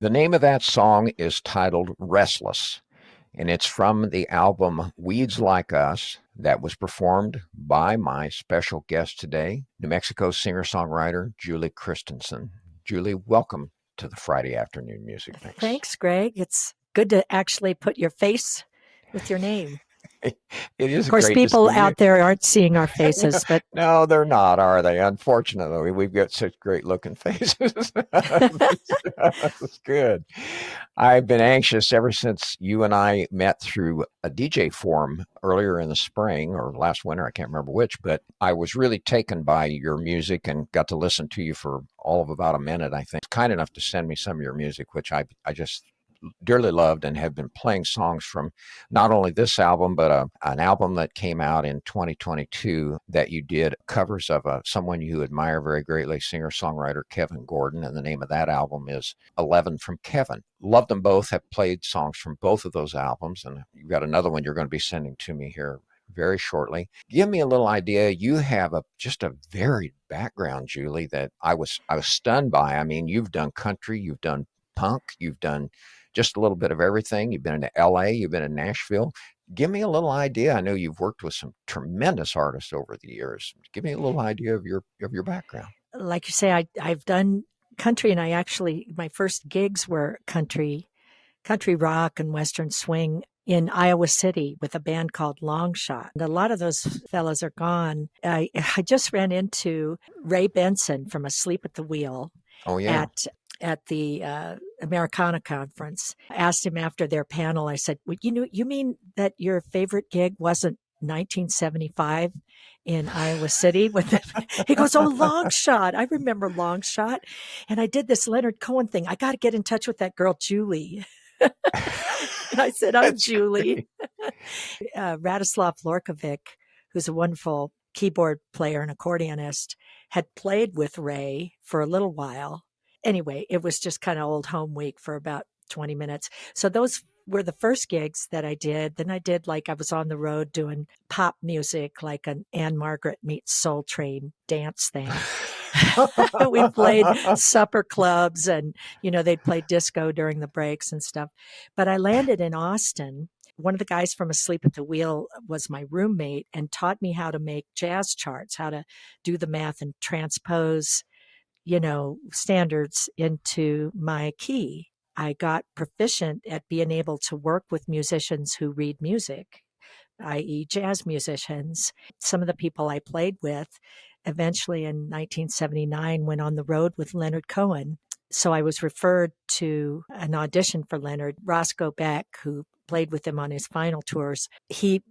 The name of that song is titled Restless, and it's from the album Weeds Like Us that was performed by my special guest today, New Mexico singer-songwriter Julie Christensen. Julie, welcome to the Friday Afternoon Music Mix. Thanks, Greg. It's good to actually put your face with your name. It Of is course, great to people see you. out there aren't seeing our faces, but No, they're not, are they? Unfortunately, we've got such great looking faces. That's good. I've been anxious ever since you and I met through a DJ forum earlier in the spring or last winter. I can't remember which, but I was really taken by your music and got to listen to you for all of about a minute, I think. Kind enough to send me some of your music, which I just dearly loved and have been playing songs from not only this album, but an album that came out in 2022 that you did covers of someone you admire very greatly, singer-songwriter Kevin Gordon. And the name of that album is 11 from Kevin. Love them both, have played songs from both of those albums. And you've got another one you're going to be sending to me here very shortly. Give me a little idea. You have just a varied background, Julie, that I was stunned by. I mean, you've done country, you've done punk, you've done just a little bit of everything. You've been to LA, you've been in Nashville. Give me a little idea. I know you've worked with some tremendous artists over the years. Give me a little idea of your background. like you say, I've done country, and my first gigs were country rock and Western swing in Iowa City with a band called Long Shot. And a lot of those fellas are gone. I just ran into Ray Benson from Asleep at the Wheel Oh yeah. at the Americana conference. I asked him after their panel. I said, well, you mean that your favorite gig wasn't 1975 in Iowa City with he goes, oh, Long Shot. I remember Long Shot. And I did this Leonard Cohen thing. I got to get in touch with that girl, Julie. And I said, I'm That's Julie. great. Radislav Lorkovic, who's a wonderful keyboard player and accordionist, had played with Ray for a little while. Anyway, it was just kind of old home week for about 20 minutes. So those were the first gigs that I did. Then I was on the road doing pop music, like an Anne Margaret meets Soul Train dance thing. We played supper clubs and, they'd play disco during the breaks and stuff. But I landed in Austin. One of the guys from Asleep at the Wheel was my roommate and taught me how to make jazz charts, how to do the math and transpose, standards into my key. I got proficient at being able to work with musicians who read music, i.e., jazz musicians. Some of the people I played with eventually in 1979 went on the road with Leonard Cohen. So I was referred to an audition for Leonard. Roscoe Beck, who played with him on his final tours, he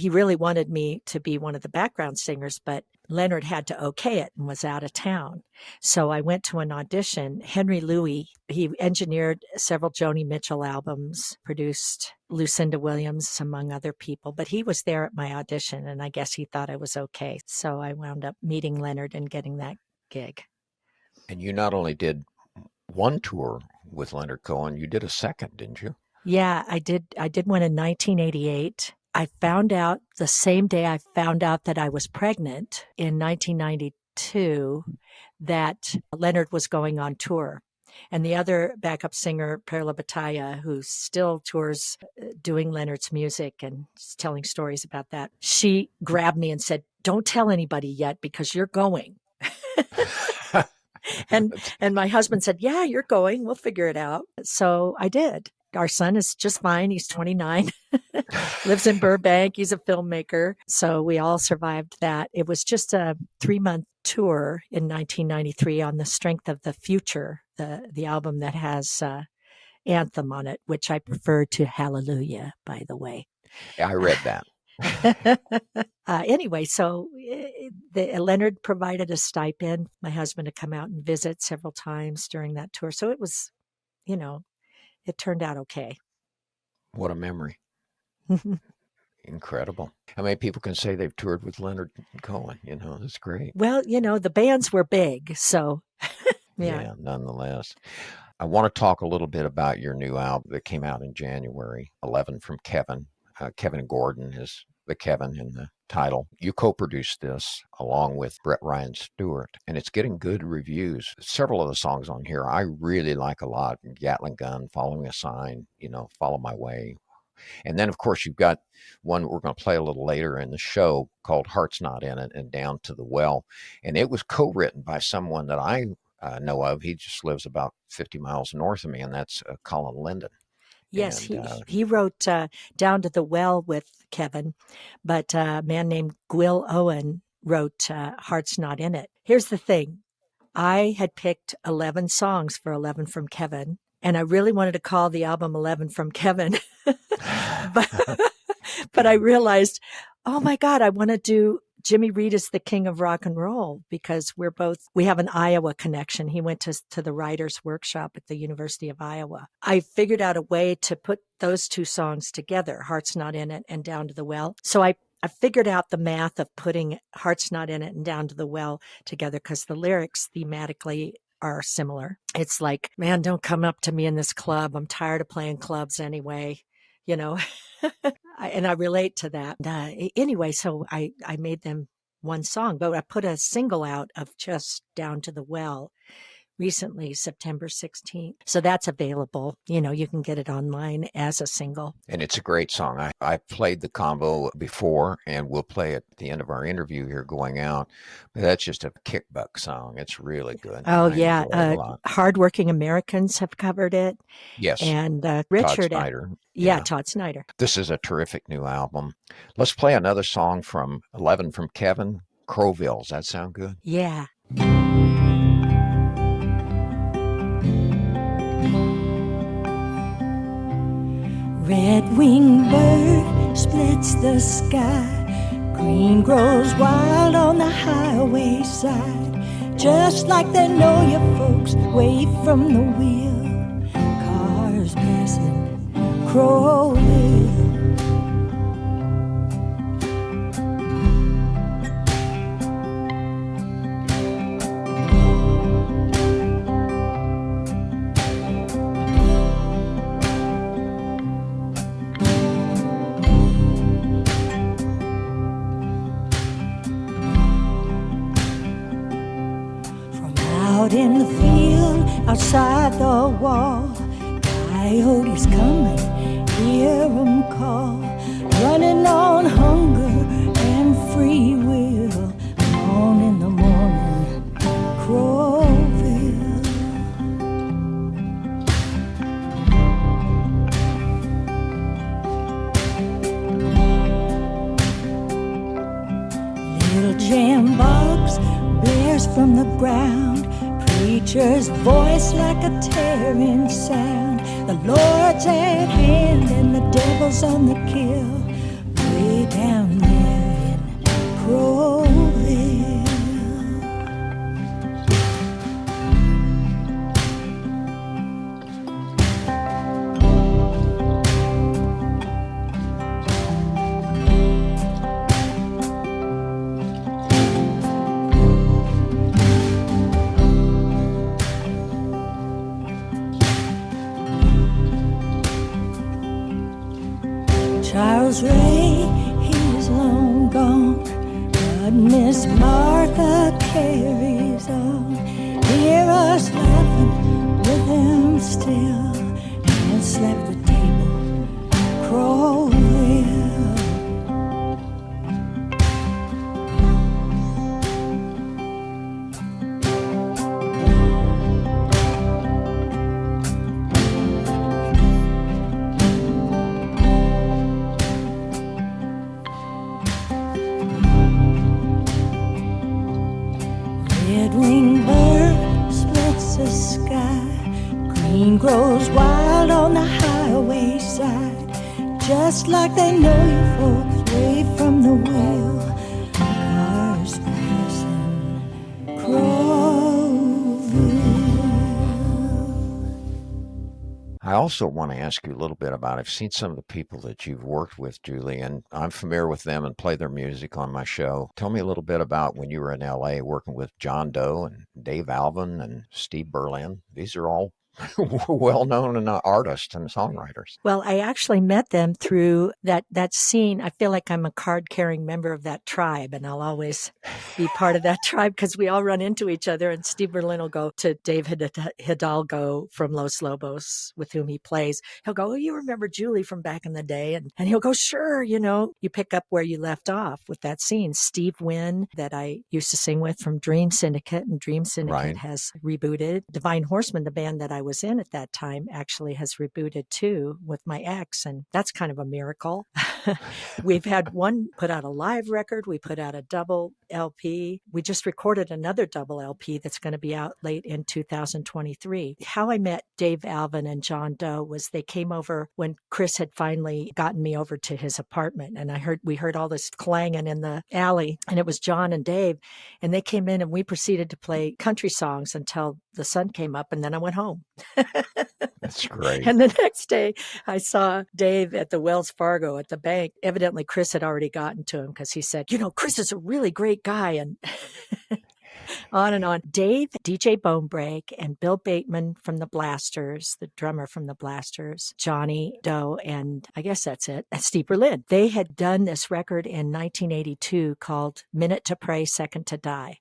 really wanted me to be one of the background singers, but Leonard had to okay it and was out of town. So I went to an audition. Henry Louis, he engineered several Joni Mitchell albums, produced Lucinda Williams, among other people, but he was there at my audition, and I guess he thought I was okay. So I wound up meeting Leonard and getting that gig. And you not only did one tour with Leonard Cohen, you did a second, didn't you? Yeah, I did. I did one in 1988. I found out the same day I found out that I was pregnant in 1992 that Leonard was going on tour. And the other backup singer, Perla Bataya, who still tours doing Leonard's music and telling stories about that, she grabbed me and said, don't tell anybody yet because you're going. and and my husband said, yeah, you're going. We'll figure it out. So I did. Our son is just fine. He's 29, lives in Burbank. He's a filmmaker. So we all survived that. It was just a 3-month tour in 1993 on the strength of The Future, the album that has Anthem on it, which I prefer to Hallelujah, by the way. I read that. Anyway, so Leonard provided a stipend. My husband had come out and visit several times during that tour. So it was, it turned out okay. What a memory. Incredible. How many people can say they've toured with Leonard Cohen? That's great. Well, the bands were big. So, yeah. Yeah, nonetheless. I want to talk a little bit about your new album that came out in January, 11 from Kevin. Kevin Gordon is the Kevin in the title. You co-produced this along with Brett Ryan Stewart, and it's getting good reviews. Several of the songs on here I really like a lot. Gatling Gun, Following a Sign, Follow My Way. And then, of course, you've got one we're going to play a little later in the show called Heart's Not In It and Down to the Well. And it was co-written by someone that I know of. He just lives about 50 miles north of me, and that's Colin Linden. Yes, And he wrote Down to the Well with Kevin, but a man named Gwyl Owen wrote Heart's Not In It. Here's the thing. I had picked 11 songs for 11 from Kevin, and I really wanted to call the album 11 from Kevin. but, but I realized, oh my God, I want to do Jimmy Reed is the king of rock and roll because we have an Iowa connection. He went to the writer's workshop at the University of Iowa. I figured out a way to put those two songs together, Heart's Not In It and Down to the Well. So I figured out the math of putting Heart's Not In It and Down to the Well together because the lyrics thematically are similar. It's like, man, don't come up to me in this club. I'm tired of playing clubs anyway, you know. And I relate to that. Anyway, so I made them one song, but I put a single out of just Down to the Well recently, September 16th. So that's available. You can get it online as a single. And it's a great song. I played the combo before, and we'll play it at the end of our interview here going out. But that's just a kick butt song. It's really good. Oh, I yeah. enjoy it a lot. Hardworking Americans have covered it. Yes. And Todd Richard. Snyder. Yeah, Todd Snyder. This is a terrific new album. Let's play another song from 11 from Kevin, Crowville. Does that sound good? Yeah. Red-winged bird splits the sky. Green grows wild on the highway side. Just like they know you folks way from the wheel. Cars passing Crowville. Out in the field, outside the wall, coyotes coming, hear 'em call, running on hunger and free will, on in the morning, Crowville. Little jam box blares from the ground, preacher's voice like a tearing sound. The Lord's at hand and the devil's on the kill, way down there in Crowville. Charles Ray, he's long gone, but Miss Martha carries on. Hear us laughing with him still, and slap the table, Crowville. Red-winged bird splits the sky. Green grows wild on the highway side. Just like they know you folks way from the wheel. Cars passing Crowville. I also want to ask you a little bit about, I've seen some of the people that you've worked with, Julie, and I'm familiar with them and play their music on my show. Tell me a little bit about when you were in LA working with John Doe and Dave Alvin and Steve Berlin. These are all well-known artists and songwriters. Well, I actually met them through that scene. I feel like I'm a card-carrying member of that tribe, and I'll always be part of that tribe because we all run into each other. And Steve Berlin will go to Dave Hidalgo from Los Lobos, with whom he plays. He'll go, "Oh, you remember Julie from back in the day?" And he'll go, "Sure, you pick up where you left off with that scene." Steve Wynn, that I used to sing with from Dream Syndicate, and Dream Syndicate has rebooted. Divine Horseman, the band that I was in at that time, actually has rebooted too with my ex, and that's kind of a miracle. We've had one put out a live record. We put out a double LP. We just recorded another double LP that's going to be out late in 2023. How I met Dave Alvin and John Doe was they came over when Chris had finally gotten me over to his apartment, and we heard all this clanging in the alley, and it was John and Dave, and they came in and we proceeded to play country songs until the sun came up, and then I went home. That's great. And the next day I saw Dave at the Wells Fargo at the bank. Evidently Chris had already gotten to him because he said, Chris is a really great guy. And on and on. Dave, DJ Bonebreak, and Bill Bateman from the Blasters, the drummer from the Blasters, Johnny Doe, and I guess that's it, and Steve Berlin. They had done this record in 1982 called Minute to Pray, Second to Die.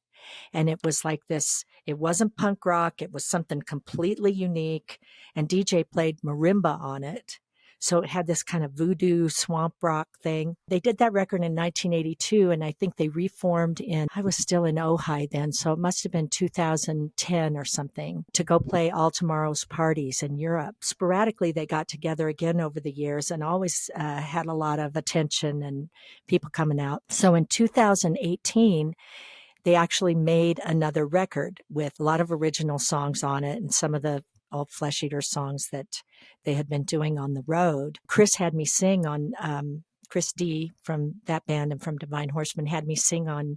And it was like this, it wasn't punk rock, it was something completely unique. And DJ played marimba on it. So it had this kind of voodoo swamp rock thing. They did that record in 1982, and I think they reformed I was still in Ojai then, so it must have been 2010 or something, to go play All Tomorrow's parties in Europe. Sporadically, they got together again over the years and always had a lot of attention and people coming out. So in 2018, they actually made another record with a lot of original songs on it and some of the old Flesh Eater songs that they had been doing on the road. Chris had me sing on, Chris D from that band and from Divine Horseman had me sing on,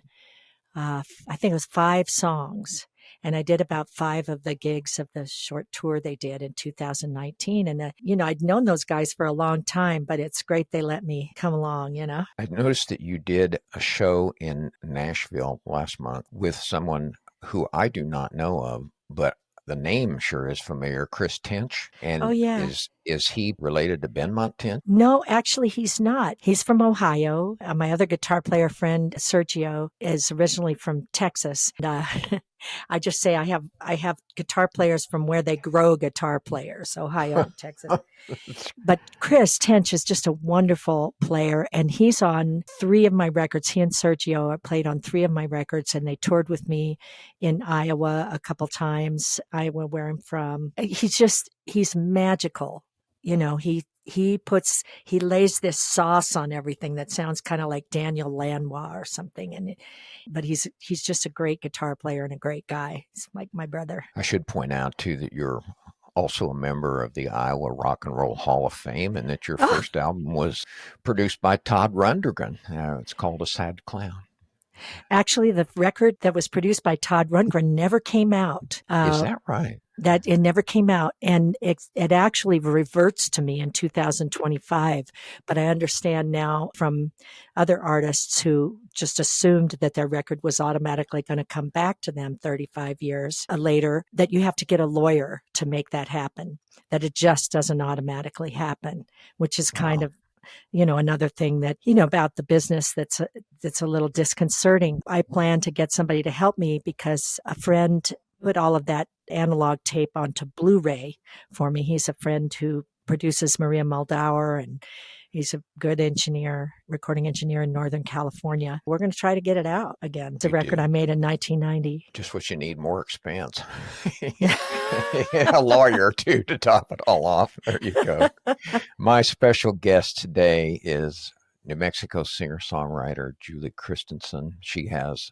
I think it was 5 songs. And I did about 5 of the gigs of the short tour they did in 2019. And, I'd known those guys for a long time, but it's great they let me come along, I noticed that you did a show in Nashville last month with someone who I do not know of, but the name sure is familiar, Chris Tench. And oh, yeah. Is he related to Benmont Tench? No, actually, he's not. He's from Ohio. My other guitar player friend, Sergio, is originally from Texas. I just say I have guitar players from where they grow guitar players, Ohio, Texas. But Chris Tench is just a wonderful player, and he's on 3 of my records. He and Sergio played on 3 of my records, and they toured with me in Iowa a couple times. Iowa, where I'm from. He's magical. He lays this sauce on everything that sounds kind of like Daniel Lanois or something. But he's just a great guitar player and a great guy. He's like my brother. I should point out too that you're also a member of the Iowa Rock and Roll Hall of Fame, and that your first album was produced by Todd Rundgren. It's called A Sad Clown. Actually, the record that was produced by Todd Rundgren never came out. Is that right? That it never came out, and it actually reverts to me in 2025. But I understand now from other artists who just assumed that their record was automatically going to come back to them 35 years later, that you have to get a lawyer to make that happen, that it just doesn't automatically happen, which is kind of another thing that, about the business that's a little disconcerting. I plan to get somebody to help me because a friend put all of that analog tape onto Blu-ray for me. He's a friend who produces Maria Muldaur, and he's a good recording engineer in Northern California. We're going to try to get it out again. It's a record I made in 1990. Just what you need, more expense. A lawyer, too, to top it all off. There you go. My special guest today is New Mexico singer-songwriter Julie Christensen. She has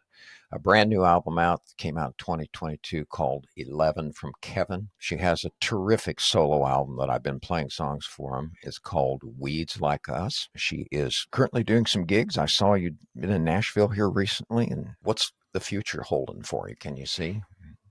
a brand new album out, came out in 2022, called 11 from Kevin. She has a terrific solo album that I've been playing songs for him. It's called Weeds Like Us. She is currently doing some gigs. I saw you'd been in Nashville here recently. And what's the future holding for you? Can you see?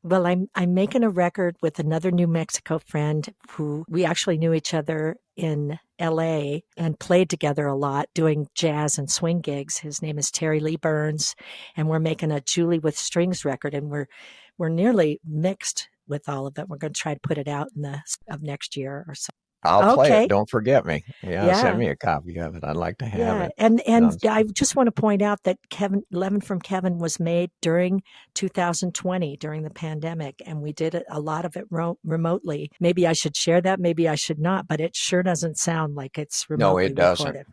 Well, I'm making a record with another New Mexico friend who we actually knew each other in LA and played together a lot doing jazz and swing gigs. His name is Terry Lee Burns, and we're making a Julie with Strings record, and we're nearly mixed with all of it. We're going to try to put it out in of next year or so. I'll play it. Okay. Don't forget me. Yeah, send Yeah. me a copy of it. I'd like to have Yeah. it. And Sounds I just want to point out that Levin from Kevin was made during 2020, during the pandemic, and we did a lot of it remotely. Maybe I should share that, maybe I should not, but it sure doesn't sound like it's No, remotely it doesn't. recorded.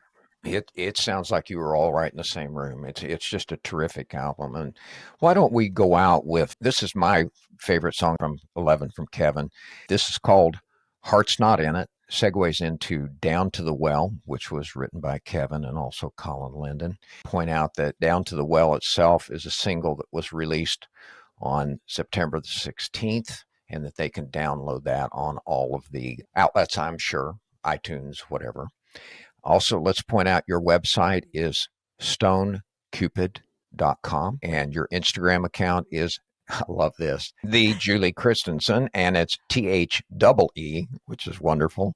It sounds like you were all right in the same room. It's just a terrific album. And why don't we go out with, this is my favorite song from 11 from Kevin. This is called Heart's Not In It. Segues into Down to the Well, which was written by Kevin and also Colin Linden. Point out that Down to the Well itself is a single that was released on September the 16th, and that they can download that on all of the outlets, I'm sure, iTunes, whatever. Also, let's point out your website is stonecupid.com, and your Instagram account is, I love this, the Julie Christensen, and it's THEE, which is wonderful.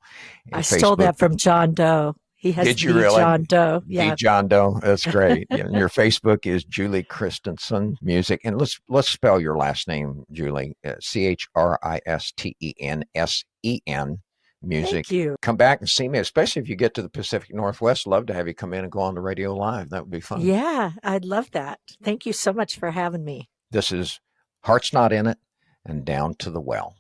I stole that from John Doe. He has Did you really? John Doe. Yeah. The John Doe. That's great. And your Facebook is Julie Christensen Music. And let's spell your last name, Julie. CHRISTENSEN Music. Thank you. Come back and see me, especially if you get to the Pacific Northwest. Love to have you come in and go on the radio live. That would be fun. Yeah, I'd love that. Thank you so much for having me. This is Heart's Not In It and Down to the Well.